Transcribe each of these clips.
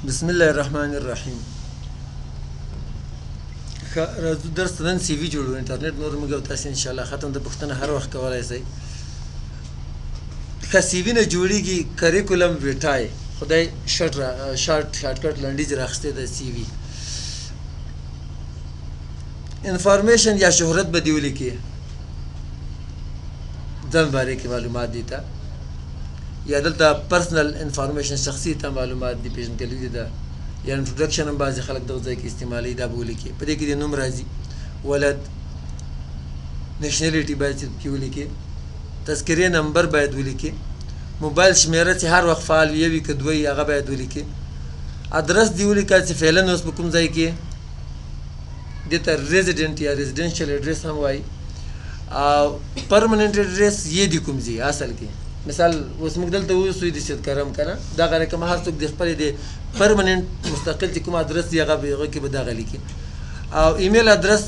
بسم الله الرحمن الرحیم. راځو درس نن سی وی جوړو انټرنیټ نور موږ او تاسو ان شاء الله ختم د پښتنه هر وخت کولای شئ. که سی وی نه جوړیږي کریکولم ویټای خدای شارټکټ لنډیز راخسته د سی وی انفارمیشن یا شهرت به دی ولیکي ځان باره کې معلومات دي تا یا دلته پرسنل انفارمیشن شخصي ته معلومات دي پیژندګلوي دي ده یا انټروډکشن هم بعضې خلک دغه ځای کې استعمالوي دا به ولیکي په دې کې د نوم راځي ولد نیشنلیټي باید چې ولیکي تذکرې نمبر باید ولیکي موبایل شمیره چې هر وخت فعال وي وي که دوی هغه باید ولیکي ادرس دی ولیکه چې فعلا اوس په کوم ځای کې دې ته ریزیډنټ یا ریزیډنشل اډرس هم وایي او پرمننټ اډرس یې د کوم ځای اصل کې مثال اوس موږ دلته اوسو د سید کرم کنه دغه رقم هر څوک د خپل د پرمننت مستقل چې کوم ادرس دی هغه کې به دغه لیکي او ایمیل ادرس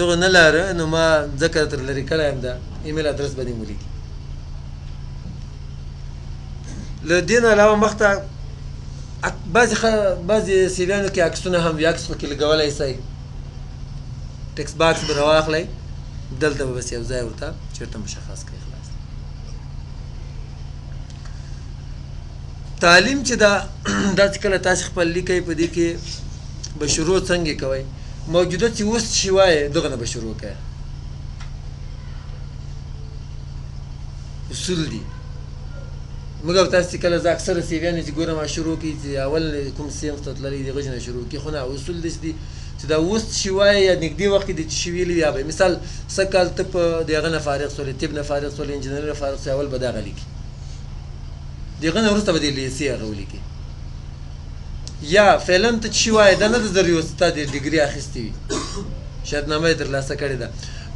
دغه نه لاره نو ما ذکر تر لري کړی یم دا ایمیل ادرس به دې ولیکي. له دې نه علاوه مخته بعضې سیویانو کې عکسونه هم وي عکس پکې لګولی شئ ټکس باکس به راواخلئ دلته به بس یو ځای ورته چېرته مشخص کړئ. تعلیم چې دا چې کله تاسو خپل لیکئ په دې کې به شروع څنګه کوئ موجوده چې اوس شي وایې دغه نه به شروع کوئ اصول دي موږ او تاسو چې کله زه اکثره سیویانې چې ګورم شروع کړي چې اول کوم صنف ته تللي د هغې نه شروع کړي خو نه اصول داسې دي چې دا اوس شي وایې یا نږدې وخت کې دي چې شي ویلي یا به مثال څه کال ته په د هغه نه فارغ سولې طب نه فارغ سولې انجینري نه فارغ سولې اول به دغه لیکي دغه نه وروسته به د لیسې هغه ولیکي یا فعلا ته چې شي وایې دا نه ده ضروري اوس تا د ډګري اخیستې وي شهادتنامه یې ترلاسه کړې ده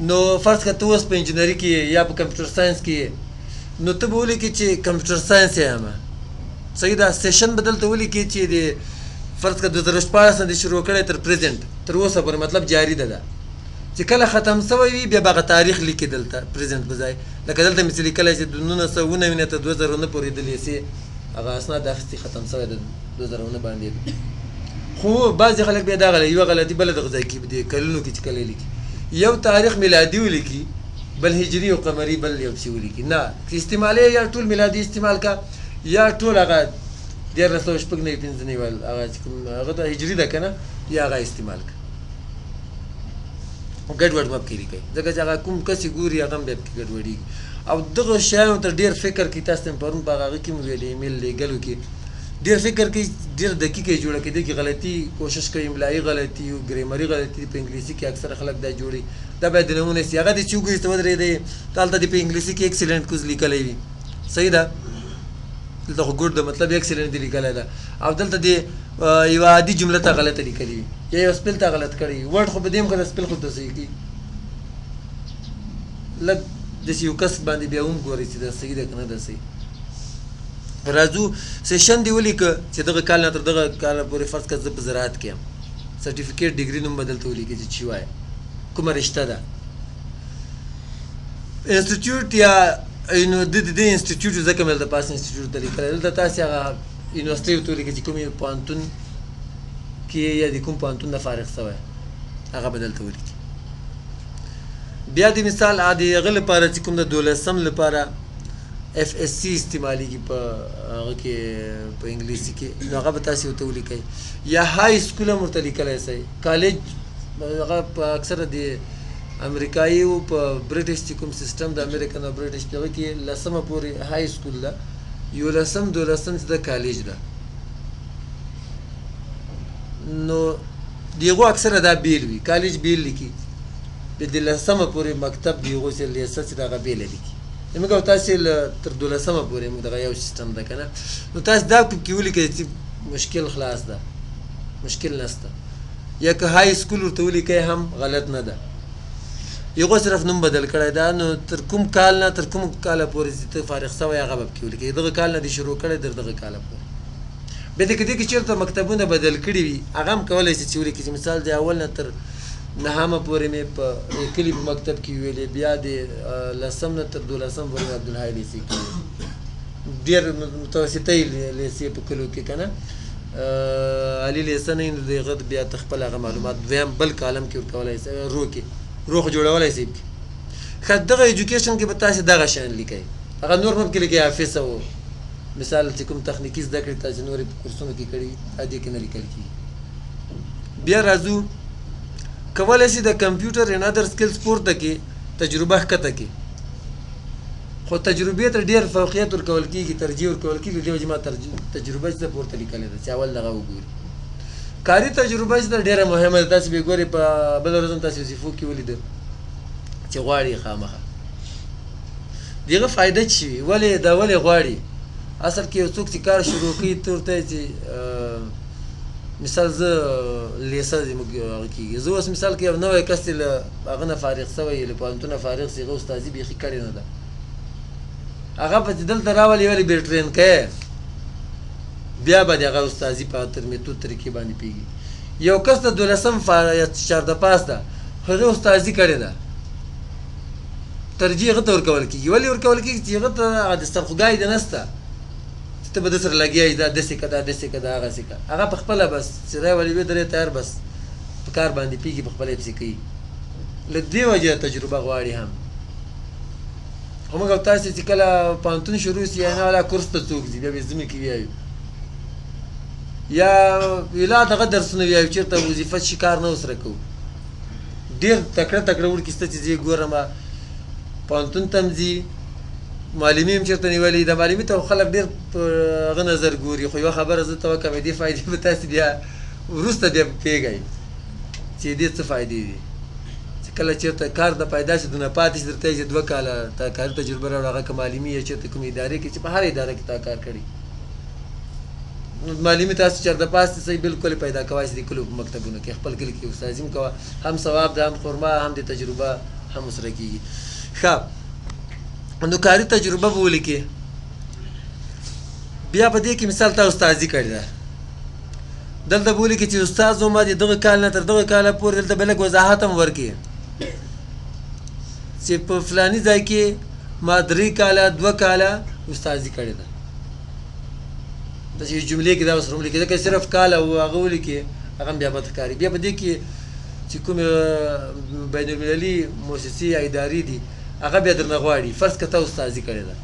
نو فرض کړه ته اوس په انجینري کې یې یا په کمپیوټر ساینس کې یې نو ته به ولیکې چې کمپیوټر ساینس یې یم صحیح ده سیشن به دلته ولیکې چې د فرض کړه 2014 نه دې شروع کړی تر پرزنټ تر اوسه پورې مطلب جاري ده چې کله ختم شوی وي بیا به هغه تاریخ لیکي دلته پرزنټ په ځای لکه دلته مې چې لیکلی چې 1999 نه تر 2009 پورې د لیسې هغه اسناد اخیستي ختم شوی د 2009 باندې خو بعضې خلک بیا دا یوه غلطي بله دغه ځای کې د کلونو کې چې کله لیکي یو تاریخ میلادي ولیکي بل هجري او قمري بل یو څه ولیکي نه استعمالي یا ټول میلادي استعمال کا یا ټول هغه 1995 هغه د هجري ده که نه یا هغه استعمال کا ګډوډ مه پکې لیکئ ځکه چې هغه کوم کس یې ګوري هغه هم بیا پکې ګډوډېږي او دغه شیانو ته ډېر فکر کوي تاسو ته مې پرون په هغه کې مې ویلې ایمیل لیږلو کې ډېر فکر کوي ډېر دقیقه یې جوړه کوي دې کې غلطي کوشش کوي املایي غلطي او ګریمري غلطي په انګلیسي کې اکثره خلک دا جوړي دا باید د نمونه سي هغه دې چې وګورئ ته ودرېدی ته هلته دې په انګلیسي کې اکسلنټ کوز لیکلی وي صحیح ده دلته خو ګډ ده مطلب اکسلنټ دې لیکلی ده او دلته دې یوه عادي جمله ته غلطه لیکلي وي یا یو سپل ته غلط کړی وي ورډ خو په دې هم ښه ده سپل خو ته صحیح کوي لږ داسې یو کس باندې بیا هم ګورئ چې دا صحیح ده که نه ده صحیح. راځو سیشن دې ولیکه چې دغه کال نه تر دغه کاله پورې فرض کړه زه په زراعت کې یم سرټیفیکیټ ډګري نوم به دلته ولیکې چې چی وایه کومه رشته ده انسټیټیوټ یا د انسټیټیوټ ځکه مې دلته پاس انسټیټیوټ ته لیکلی دلته تاسې هغه یونیورسټۍ ورته ولیکئ چې کومې پوهنتون کې یا د کوم پوهنتون نه فارغ شوی هغه به دلته ولیکي. بیا د مثال د هغه لپاره چې کوم د 12 لپاره اف اس سی استعمالیږي په هغه کې په انګلیسي کې نو هغه به تاسې ورته ولیکئ یا های سکول هم ورته لیکلی شئ کالج هغه په اکثره د امریکایي او په برټش چې کوم سیسټم د امریکن او برټش په هغه کې 10 پورې های سکول ده 11 12 چې د کالج ده نو د هغو اکثره دا بیل وي کالج بیل لیکي د 10 پورې مکتب د هغو چې لیسه چې د هغه بیله لیکي موږ او تاسې تر 12 پورې موږ دغه یو سیسټم ده که نه نو تاسې دا کې ولیکئ چې مشکل خلاص ده مشکل نشته یا که های سکول ورته ولیکئ هم غلط نه ده یغو صرف نوم بدل کړی ده نو تر کوم کال نه تر کوم کاله پورې چې ته فارغ شوی هغه به پکې ولیکئ دغه کال نه دې شروع کړی تر دغه کاله پورې بیا دې کې چېرته مکتبونه بدل کړي وي هغه هم کولی شي چې ولیکي چې مثال د اول نه تر 9 پورې مې په کلي په مکتب کې ویلې بیا د 10 نه تر 12 پورې مې عبدالحی لیسې کې ډېر متوسطۍ لیسې په کلیو کې که نه علي لیسن نو دغه بیا تخپل هغه معلومات دویم بل کالم کې ورکولای شي روخ جوړولای شي خد دغه ایجوکیشن کې به تاسو دغه شان لیکي هغه نور هم کې لیکي حافظ او مثال چې کوم تخنیکی زده کړې تاسو نور کورسونه کې کړی ادي کې نه لیکل کی بیا راځو کولای شي د کمپیوټر ان ادر سکلز پورته کې تجربه کته کې خو تجربه ته ډیر فوقیت ورکول کیږي ترجیح ورکول کیږي د جماعت تجربه چې پورته لیکل دي چې اول دغه وګوري کاری تجربه چې ډیره مهمه ده تاسو به ګوري په بل ورځ تاسو وظیفو کې ولید چې غواړي خامخه دغه فائدہ چی ولې دا ولې غواړي اصل کې یو څوک چې کار شروع کوي ترته چې مثال زه لیسه کېږي زه اوس مثال کې یو نوی کس چې له هغه نه فارغ سوی له پوهنتونه فارغ سي هغه استادي بیخي کړې نه ده هغه په دلته راولي ولې به ټرین کوي بیا به دغه استادي په تر میتود طریقې باندې پیږي یو کس د 12 چارده پاس ده هغه استادي کړې ده ترجیح هغه ته ورکول کېږي ولې ورکول کېږي چې هغه ته د سرخوږی د نسته ته به د سره لګیایي دا داسې که دا داسې که دا هغسې که هغه په خپله بس چې رای ولې وي درې تیار بس په کار باندې پیږي په خپله یې پسې کوي له دې وجې تجربه غواړي هم خو موږ او تاسې چې کله پوهنتون شروع سي یا نه والا کورس ته څوک ځي بیا به زمې کې ویایو یا لا دغه درسونه ویایو چېرته وظیفه چې کار نه ورسره کوو ډېر تکړه وړکي شته چې ځي ګورم پوهنتون ته هم ځي معلمي هم چېرته نیولي د معلمي ته خلک ډېر په هغه نظر ګوري خو یوه خبره زه ته وکړم دې فایدې به تاسې بیا وروسته بیا پوهېږئ چې دې څه فایدې دي چې کله چېرته کار د پیدا شي دونه پاتې شي درته چې 2 کاله تا کاري تجربه راوړه هغه که معلمي یا چېرته کومې ادارې کې چې په هره اداره کې تا کار کړي معلمي تاسو چېرته پاس دي صحیح بالکل پیدا کوای شئ د کلیو په مکتبونو کې خپل کلي کې استادي هم کوه هم ثواب ده هم خرما هم د تجربه هم ورسره کېږي ښه نو کاري تجربه به ولیکې بیا په دې کې مثال تا استادي کړې ده دلته به ولیکې چې استاد زما د دغه کال نه تر دغه کاله پورې دلته به لږ وضاحت هم ورکړي چې په فلاني ځای کې ما 3 کاله 2 کاله استادي کړې ده داسې یو جملې کې دا اوس هم ولیکې ځکه صرف کال او هغه ولیکې هغه هم بیا به ښکاري بیا په دې کې چې کومې بین المللي مؤسسې یا ادارې دي هغه بیا درنه غواړي فرض که تا استادي کړې ده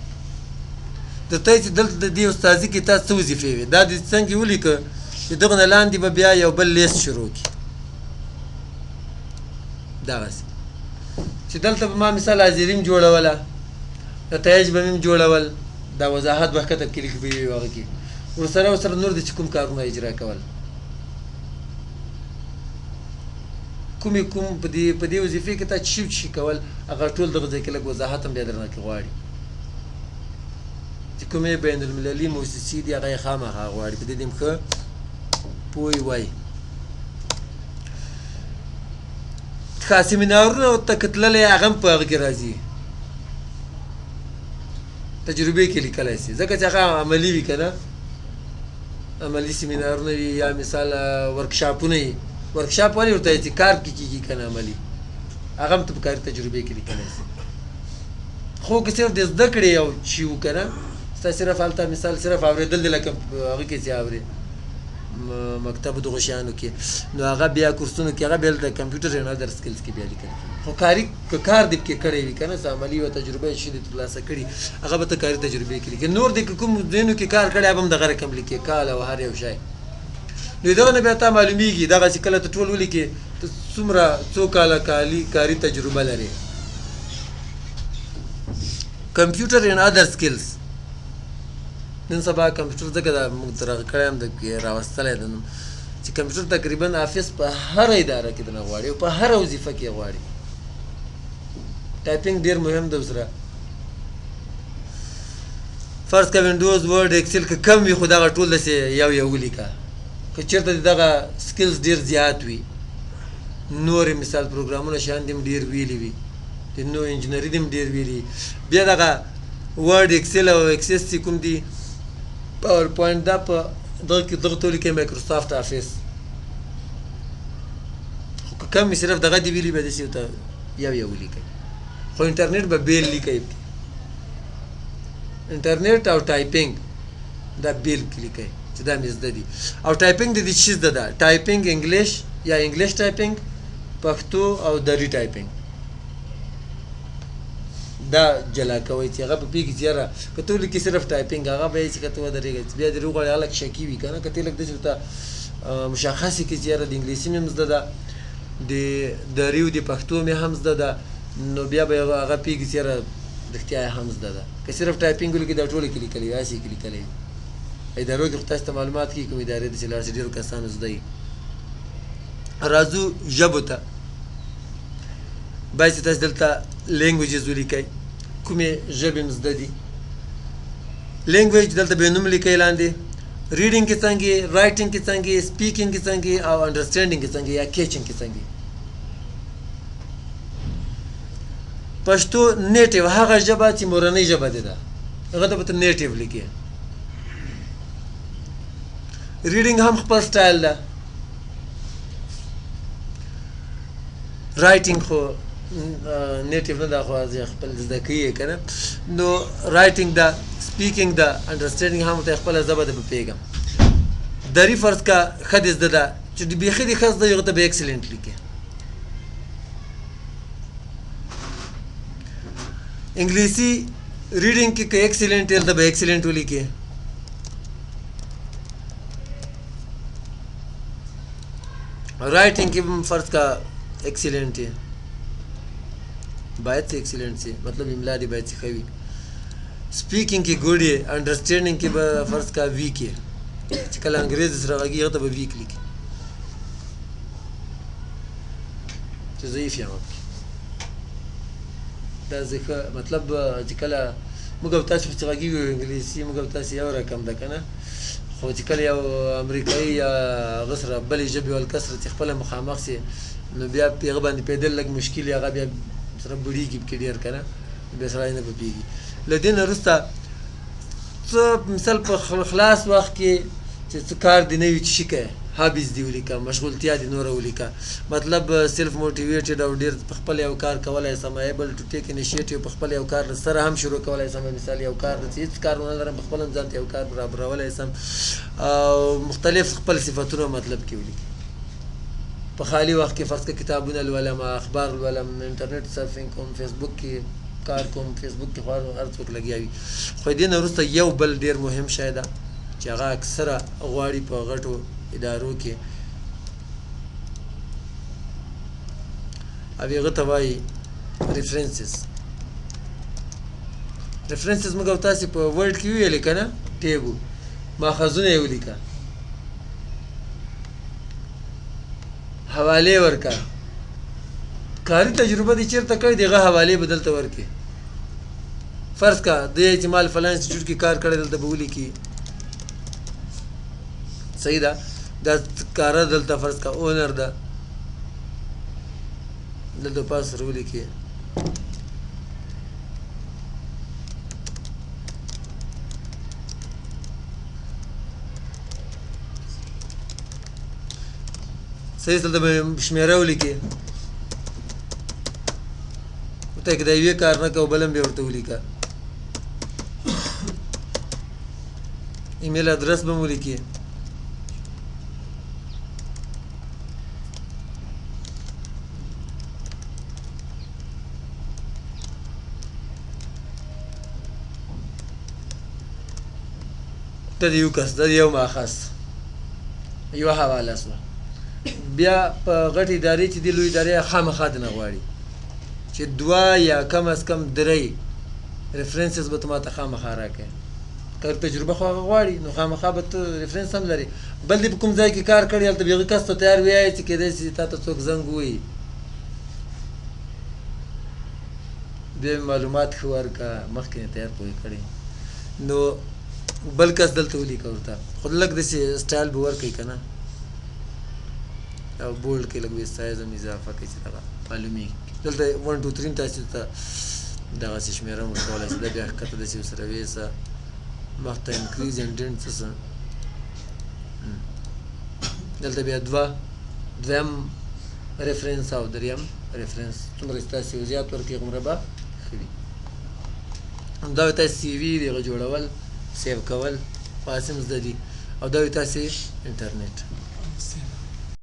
درته چې دلته د دې استادي کې تا څه وظیفې وي دا دې څنګه ولیکه چې دغه نه لاندې به بیا یو بل لیست شروع کړي دغسې چې دلته به ما مثال حاضري م جوړوله نتایج به مې جوړول دا وضاحت به کتب کې لیک به وي هغه کې ورسره نور د چې کوم کارونه اجرا کول کوم په دې وظیفې کې تا چې شي کول هغه ټول دغه ځای کې لږ وضاحت هم بیا درنه کې غواړي چې کومې بین المللي مؤسسې دي هغه یې خامخا غواړي په دې دې هم ښه پوه وای ښه سیمینارونه ورته که تللی هغه هم په هغه کې راځي تجربې کې لیکلی شي ځکه چې هغه عملي وي که نه عملي سیمینارونه وي یا مثال ورکشاپونه وي ورکشاپ ولې ورته وایي چې کار کې کېږي که نه عملي هغه هم ته په کاري تجربې کې لیکلی شي خو که صرف د زده کړې یو شي و که نه ستا صرف هلته مثال صرف اورېدل دی لکه هغه کې چې اورې مکتب دغو شیانو کې نو هغه بیا کورسونو کې هغه بیا د کمپیوټر ان ادر سکلز کې بیا لیکل خو کاري که کار دې پکې کړی وي که نه څه عملي یوه تجربه یې شي دې ترلاسه کړي هغه به ته کاري تجربې کې لیکي نور دې که کوم ځایونو کې کار کړی هغه هم دغه رقم لیکې کال او هر یو شی نو دغه نه بیا تا معلومیږي دغه چې کله ته ټول ولیکې ته څومره څو کاله کاري تجربه لرې کمپیوټر ان ادر سکلز نن سبا کمپیوټر ځکه دا موږ دغه کړی هم راوستلی ده چې کمپیوټر تقریبا حافظ په هره اداره کې دنه غواړي او په هره وظیفه کې غواړي ټایپینګ ډېر مهم ده اوسره فرض که وینډوز ورډ اکسل که کم وي خو دغه ټول داسې یو ولیکه که چېرته دغه سکلز ډېر زیات وي نورې مثال پروګرامونه شیان دې هم ډېر ویلي وي د نو انجینري دې هم ډېر ویلي بیا دغه ورډ اکسل او اکسس چې کوم دي پاور پوینټ دا په دغه کې دغه ته ولیکئ مایکروسافټ افیس خو که کم وي صرف دغه دې ویلي به داسې ورته یو ولیکئ خو انټرنیټ به بیل لیکئ انټرنیټ او ټایپینګ دا بیل لیکئ چې دا مې زده دي. او ټایپینګ د دې چې زده ده ټایپینګ انګلیش یا انګلیش ټایپینګ پښتو او دري ټایپینګ دا جلا کوئ چې هغه په پیږي چې یاره که ته ولیکې صرف ټایپینګ هغه به یې چې که ته ودرېږې بیا دې وغواړې هلک شکي وي که نه که ته لږ داسې ورته مشخص کړي چې یاره د انګلیسي مې هم زده ده د دري او د پښتو مې هم زده ده نو بیا به هغه پیږي چې یاره رښتیا یې هم زده ده. که صرف ټایپینګ ولیکې دا ټولې کې لیکلي وي هسې یې کې لیکلی وي ادارو کې خو تاسو ته معلومات کېږي کوم ادارې ته چې لاړ شي ډېرو کسانو زده وي. راځو ژبو ته. باید چې تاسو دلته لینګویجز ولیکئ کومې ژبې م زده دي. لینګویج دلته به نوم لیکئ لاندې ریډینګ کې څنګه یې رایټینګ کې څنګه یې سپیکینګ کې څنګه یې او انډرسټینډینګ کې څنګه یې یا کیچینګ کې څنګه یې. پښتو نیټیو هغه ژبه چې مورنۍ ژبه دې ده هغه ته به ته نیټیو لیکې. ریډینګ هم خپل سټایل ده. رایټینګ خو نیټیو نه ده خو خپل زده کوي که نه نو رایټینګ ده سپیکینګ ده انډرسټینډینګ هم ورته خپله ژبه ده به پوهېږم. دري فرض کا ښه دې زده ده چې بیخي دې ښه زده هغه ته به ایکسلنټ لیکې. انګلیسي ریډینګ کې که ایکسلنټ یې هلته به ایکسلنټ ولیکې. رایټینګ کې هم فرض کا ایکسلنټ یې باید څه ایکسلنټ سي مطلب املا دې باید څه ښه وي. سپیکینګ کې ګوډ یې انډرسټینډینګ کې به فرض کا ویک یې چې کله انګریز سره غږېږي هغه ته به ویک لیکي چې ضعیف یم دا ځکه مطلب چې کله موږ او تاسو چې غږېږو انګلیسي موږ او تاسو یو رقم ده که نه خو چې کله یو امریکایي یا هغه سره بلې ژبې والکس سره چې خپله مخامخ سي نو بیا په هغه باندې پوهېدل لږ مشکل هغه بیا سره بوډېږي پکې ډېر که نه بیا سړی نه پوهېږي. له دې نه وروسته څه مثال په خلاص وخت کې چې څه کار دې نه وي چې شي کوې هابیز دې ولیکه مشغولتیا دې نوره ولیکه مطلب سیلف موټیویټډ او ډېر په خپل یو کار کولی سم ایبل ټو ټیک انیشیټیو په خپل یو کار سره هم شروع کولی سم مثال یو کار چې هېڅ کار ونه لرم په خپل هم ځان ته یو کار برابرولی سم او مختلف خپل صفتونه مطلب کې ولیکي. په خالي وخت کې فرض کړه کتابونه لولم اخبار لولم انټرنیټ سرفینګ کوم فیسبوک کې کار کوم فیسبوک کې خو هر څوک لګیا وي. خو دې نه وروسته یو بل ډېر مهم شی ده چې هغه اکثره غواړي په غټو ادارو کې او هغه ته وایي ریفرنسز. ریفرنسز موږ او تاسې په ورډ کې وویلې که نه ټیګو ماخذونه یې ولیکه حوالې ورکړه کاري تجربه دې چېرته کړې دې هغه حوالې به دلته ورکړې. فرض کا دې چې مال فلان انسټیټیوټ کې کار کړی دلته به ولیکي صحیح ده دا کاره دلته فرض کا اونر ده دلته پاس سره ولیکي. صحیح دلته به شمېره ولیکي ورته که د یوې کار نه کوه بل هم بیا ورته ولیکه. ایمیل ادرس به م ولیکي دا د یو کس دا د یو ماخذ یوه حواله سوه. بیا په غټې ادارې چې دي لوی ادارې خامخا دې نه غواړي چې دوه یا کم از کم درې ریفرنسز به ته ما ته خامخا راکړې که تجربه خو هغه غواړي نو خامخا به ته ریفرنس هم لري. بل دې په کوم ځای کې کار کړی هلته به هغه کس ته تیار وایي چې کیدای شي تا ته څوک زنګ ووهي بیا معلومات ښه ورکړه مخکې نه تیار پوهې کړې نو بل کس دلته ولیکه ورته خو لږ داسې سټایل به ورکوي که نه او بولډ کې لږ وې سایز هم اضافه کوي چې دغه معلومېږي. دلته 1 2 3 تاسې ته دغسې شمېره هم ورکولی شي دا بیا ښکته داسې ورسره ویسه مخته انکریز انډنټ څه دلته بیا دویم ریفرنس او دریم ریفرنس څومره چې تاسې زیات ورکړي هغومره به ښه وي. همدا تاسې سی وي د هغه جوړول سیو کول خو هسې هم زده دي او دا وي تاسې انټرنیټ